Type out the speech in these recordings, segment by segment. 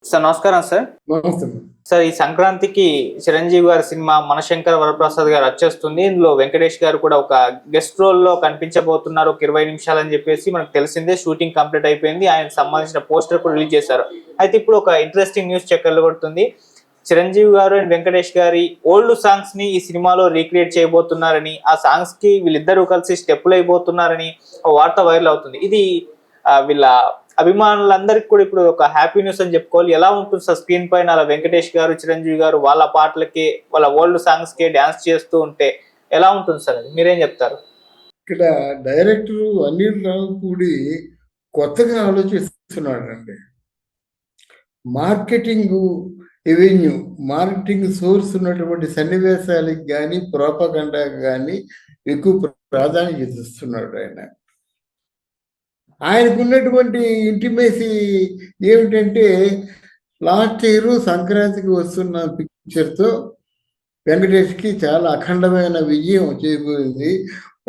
Sir నమస్కారం sir. నమస్తే. Sir ఈ సంక్రాంతికి చిరంజీవి గారి సినిమా మనశంకర వరప్రసాద్ గారు వచ్చేస్తుంది. ఇందులో వెంకటేష్ గారు కూడా ఒక గెస్ట్ రోల్ లో కనిపించబోతున్నారు. ఒక 20 నిమిషాలు అని చెప్పేసి మనకు తెలిసిందే. షూటింగ్ కంప్లీట్ అయిపోయింది. ఆయనకు సంబంధించిన పోస్టర్ కూడా రిలీజ్ చేశారు. అయితే ఇప్పుడు ఒక ఇంట్రెస్టింగ్ న్యూస్ చక్కర్లు కొడుతుంది. చిరంజీవి గారు అండ్ వెంకటేష్ గారి ఓల్డ్ సాంగ్స్ ని ఈ సినిమాలో రీక్రియేట్ చేయబోతున్నారని, ఆ సాంగ్స్ కి వీళ్ళిద్దరూ కలిసి స్టెప్పులు అయిపోతున్నారని వార్త వైరల్ అవుతుంది. ఇది వీళ్ళ అభిమానులందరికీ కూడా ఇప్పుడు ఒక హ్యాపీ న్యూస్ అని చెప్పుకోవాలి. ఎలా ఉంటుంది సార్ స్క్రీన్ పైన అలా వెంకటేష్ గారు, చిరంజీవి గారు వాళ్ళ పాటలకి, వాళ్ళ ఓల్డ్ సాంగ్స్ కి డాన్స్ చేస్తూ ఉంటే ఎలా ఉంటుంది సార్? అది మీరేం చెప్తారు? ఇక్కడ డైరెక్టర్ అనిల్ రావిపూడి కొత్తగా ఆలోచిస్తున్నాడండి. మార్కెటింగ్ ఎవెన్యూ, మార్కెటింగ్ సోర్స్ ఉన్నటువంటి సన్నివేశాలకు కానీ ప్రోపగండాకి కానీ ఎక్కువ ప్రాధాన్యత ఇస్తున్నాడు ఆయన. ఆయనకు ఉన్నటువంటి ఇంటిమేసీ ఏమిటంటే, లాస్ట్ ఇయర్ సంక్రాంతికి వస్తున్న పిక్చర్తో వెంకటేష్కి చాలా అఖండమైన విజయం చేకూరింది.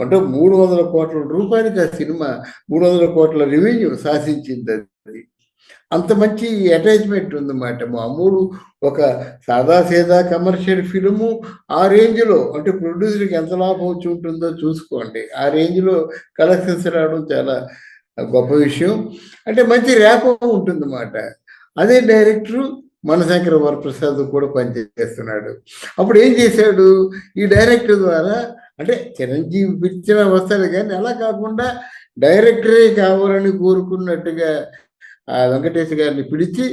అంటే 300 కోట్ల రూపాయలకి ఆ సినిమా 300 కోట్ల రెవెన్యూ సాధించింది. అది అంత మంచి అటాచ్మెంట్ ఉందన్నమాట. మామూలు ఒక సాదాసీదా కమర్షియల్ ఫిల్ము ఆ రేంజ్లో, అంటే ప్రొడ్యూసర్కి ఎంత లాభం వచ్చి ఉంటుందో చూసుకోండి. ఆ రేంజ్లో కలెక్షన్స్ రావడం చాలా గొప్ప విషయం. అంటే మంచి ర్యాపో ఉంటుందన్నమాట. అదే డైరెక్టరు మనశంకర వరప్రసాద్ కూడా పనిచేస్తున్నాడు. అప్పుడు ఏం చేశాడు ఈ డైరెక్టర్ ద్వారా, అంటే చిరంజీవి పిలిచిన వస్తాడు కానీ అలా కాకుండా డైరెక్టరే కావాలని కోరుకున్నట్టుగా ఆ వెంకటేష్ గారిని పిలిచి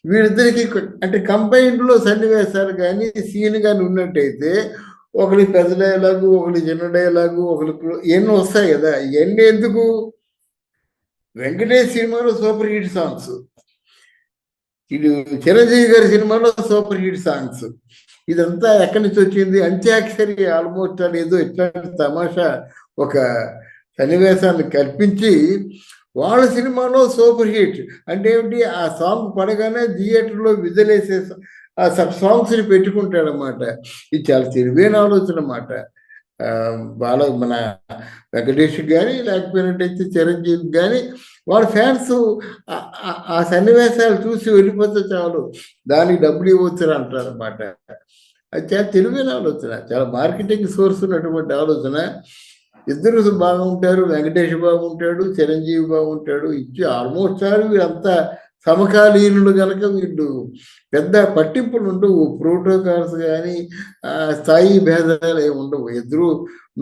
వీళ్ళిద్దరికి అంటే కంబైన్డ్లో సన్నివేశాలు కానీ సీన్ కానీ ఉన్నట్టయితే, ఒకరి పెద్ద డైలాగు, ఒకరి చిన్న డైలాగు, ఒకరి ఎన్నో వస్తాయి కదా. ఇవన్నీ ఎందుకు? వెంకటేష్ సినిమాలో సూపర్ హిట్ సాంగ్స్, ఇది చిరంజీవి గారి సినిమాలో సూపర్ హిట్ సాంగ్స్. ఇదంతా ఎక్కడి నుంచి వచ్చింది? అంత్యాక్షరి ఆల్మోస్ట్ ఏదో ఇట్లాంటి తమాషా ఒక సన్నివేశాన్ని కల్పించి వాళ్ళ సినిమాలో సూపర్ హిట్ అంటే ఏమిటి? ఆ సాంగ్ పడగానే థియేటర్లో విజలేసే ఆ సబ్ సాంగ్స్ని పెట్టుకుంటాడనమాట. ఇది చాలా తెలివైన ఆలోచన అన్నమాట. మన వెంకటేష్ కానీ లేకపోయినట్టయితే చిరంజీవి కానీ వాళ్ళ ఫ్యాన్స్ ఆ సన్నివేశాలు చూసి వెళ్ళిపోతే చాలు, దానికి డబ్బులు ఇవ్వచ్చు అంటారు అనమాట. అది చాలా తెలివైన ఆలోచన, చాలా మార్కెటింగ్ సోర్స్ ఉన్నటువంటి ఆలోచన. ఇద్దరు బాగుంటారు, వెంకటేష్ బాగుంటాడు, చిరంజీవి బాగుంటాడు. ఇచ్చి ఆల్మోస్ట్ వీళ్ళంతా సమకాలీనులు కనుక వీళ్ళు పెద్ద పట్టింపులు ఉండవు. ప్రోటోకాల్స్ కానీ స్థాయి భేదాలు ఏమి ఉండవు. ఇద్దరు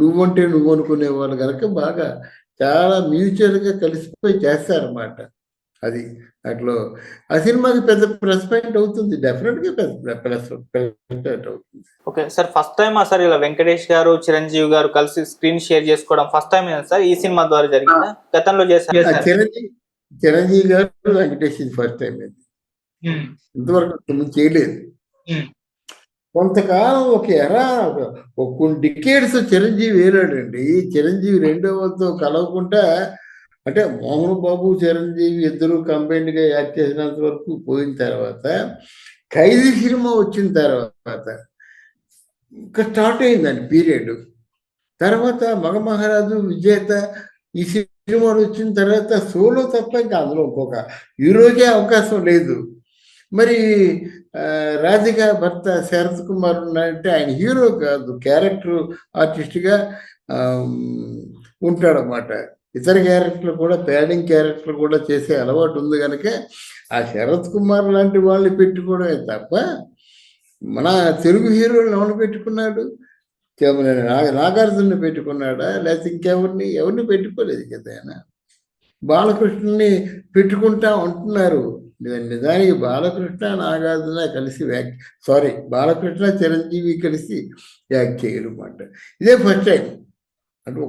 నువ్వంటే నువ్వు అనుకునే వాళ్ళు కనుక బాగా చాలా మ్యూచువల్గా కలిసిపోయి చేస్తారన్నమాట. అది అట్లా ఆ సినిమాకి పెద్ద ప్లస్ పాయింట్ అవుతుంది. డెఫినెట్గా పెద్ద ప్లస్ పాయింట్ అవుతుంది. Okay sir, first time sir ఇలా వెంకటేష్ గారు, చిరంజీవి గారు కలిసి స్క్రీన్ షేర్ చేసుకోవడం ఫస్ట్ టైం సార్ ఈ సినిమా ద్వారా జరిగిందా? గతంలో చేశారు చిరంజీవి గారు, వెంకటేష్ ఫస్ట్ టైం అది. ఇంతవరకు చేయలేదు. కొంతకాలం ఒక ఎరా కొన్ని డికేడ్స్ చిరంజీవి వేరాడండి. చిరంజీవి రెండవతో కలవకుండా, అంటే మోహన్ బాబు చిరంజీవి ఇద్దరు కంబైన్డ్గా యాక్ట్ చేసినంత వరకు పోయిన తర్వాత, ఖైదీ సినిమా వచ్చిన తర్వాత ఇంకా స్టార్ట్ అయిందండి పీరియడ్. తర్వాత మగమహారాజు, విజేత ఈ సినిమాలు వచ్చిన తర్వాత సోలో తప్ప ఇంకా అందులో ఇంకొక హీరోకే అవకాశం లేదు. మరి రాధిక భర్త శరత్ కుమార్ ఉన్నాడంటే ఆయన హీరో కాదు, క్యారెక్టర్ ఆర్టిస్ట్గా ఉంటాడన్నమాట. ఇతర క్యారెక్టర్లు కూడా, ప్యాడింగ్ క్యారెక్టర్లు కూడా చేసే అలవాటు ఉంది కనుక ఆ శరత్ కుమార్ లాంటి వాళ్ళని పెట్టుకోవడమే తప్ప మన తెలుగు హీరోలను ఎవరు పెట్టుకున్నాడు? నాగార్జున పెట్టుకున్నాడా? లేకపోతే ఎవరిని పెట్టుకోలేదు కదా. ఆయన బాలకృష్ణని పెట్టుకుంటా ఉంటున్నారు. నిజానికి బాలకృష్ణ, నాగార్జున కలిసి బాలకృష్ణ, చిరంజీవి కలిసి యాక్ట్ చేయడం అన్నమాట. ఇదే ఫస్ట్ టైం. అంటే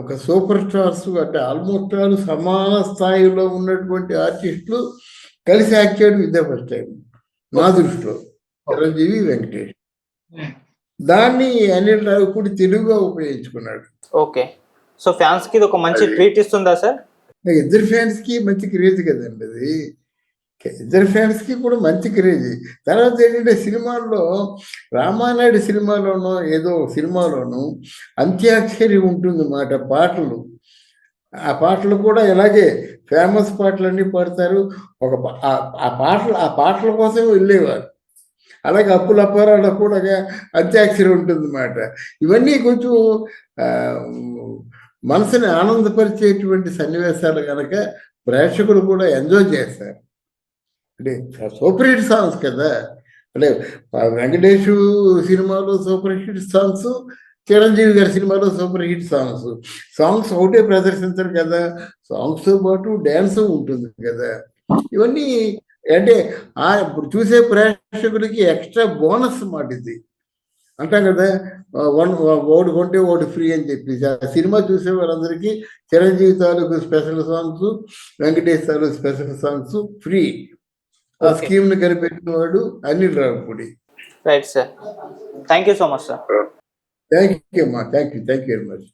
ఒక సూపర్ స్టార్స్, అంటే ఆల్మోస్ట్ సమాన స్థాయిలో ఉన్నటువంటి ఆర్టిస్టులు కలిసి యాక్ట్ చేయడం ఇదే ఫస్ట్ టైం నా దృష్టిలో. చిరంజీవి, వెంకటేష్ దాన్ని అనిల్ రావిపూడి తెలుగుగా ఉపయోగించుకున్నాడు. ఓకే, సో ఫ్యాన్స్ కి ఒక మంచి ట్రీట్ ఇస్తుందా సార్? ఇద్దరు ఫ్యాన్స్ కి మంచి క్రేజ్ కదండి అది. ఇద్దరు ఫ్యాన్స్ కి కూడా మంచి క్రేజ్. తర్వాత ఏంటంటే, సినిమాల్లో రామానాయుడు సినిమాలోనో ఏదో సినిమాలోనూ అంత్యాక్షరి ఉంటుంది అన్నమాట. పాటలు, ఆ పాటలు కూడా ఇలాగే ఫేమస్ పాటలన్నీ పాడతారు. ఒక ఆ పాటల కోసం వెళ్ళేవారు. అలాగే అప్పుల అప్పారాలో కూడా అంత్యాక్షరి ఉంటుందన్నమాట. ఇవన్నీ కొంచెం మనసుని ఆనందపరిచేటువంటి సన్నివేశాలు కనుక ప్రేక్షకులు కూడా ఎంజాయ్ చేస్తారు. అంటే సూపర్ హిట్ సాంగ్స్ కదా. అంటే వెంకటేష్ సినిమాలో సూపర్ హిట్ సాంగ్స్, చిరంజీవి గారి సినిమాలో సూపర్ హిట్ సాంగ్స్. సాంగ్స్ ఒకటే ప్రదర్శించరు కదా, సాంగ్స్ పాటు డ్యాన్స్ ఉంటుంది కదా. ఇవన్నీ అంటే ఇప్పుడు చూసే ప్రేక్షకులకి ఎక్స్ట్రా బోనస్ మాట ఇది. అంటాం కదా, ఒకటి కొంటే ఒకటి ఫ్రీ అని చెప్పేసి. ఆ సినిమా చూసే వాళ్ళందరికీ చిరంజీవి తాలూకు స్పెషల్ సాంగ్స్, వెంకటేష్ తాలూకు స్పెషల్ సాంగ్స్ ఫ్రీ. ఆ స్కీమ్ ని కనిపెట్టిన వాడు Anil Ravipudi. Right sir, thank you so much sir. Thank you అమ్మా, థ్యాంక్ యూ వెరీ మచ్.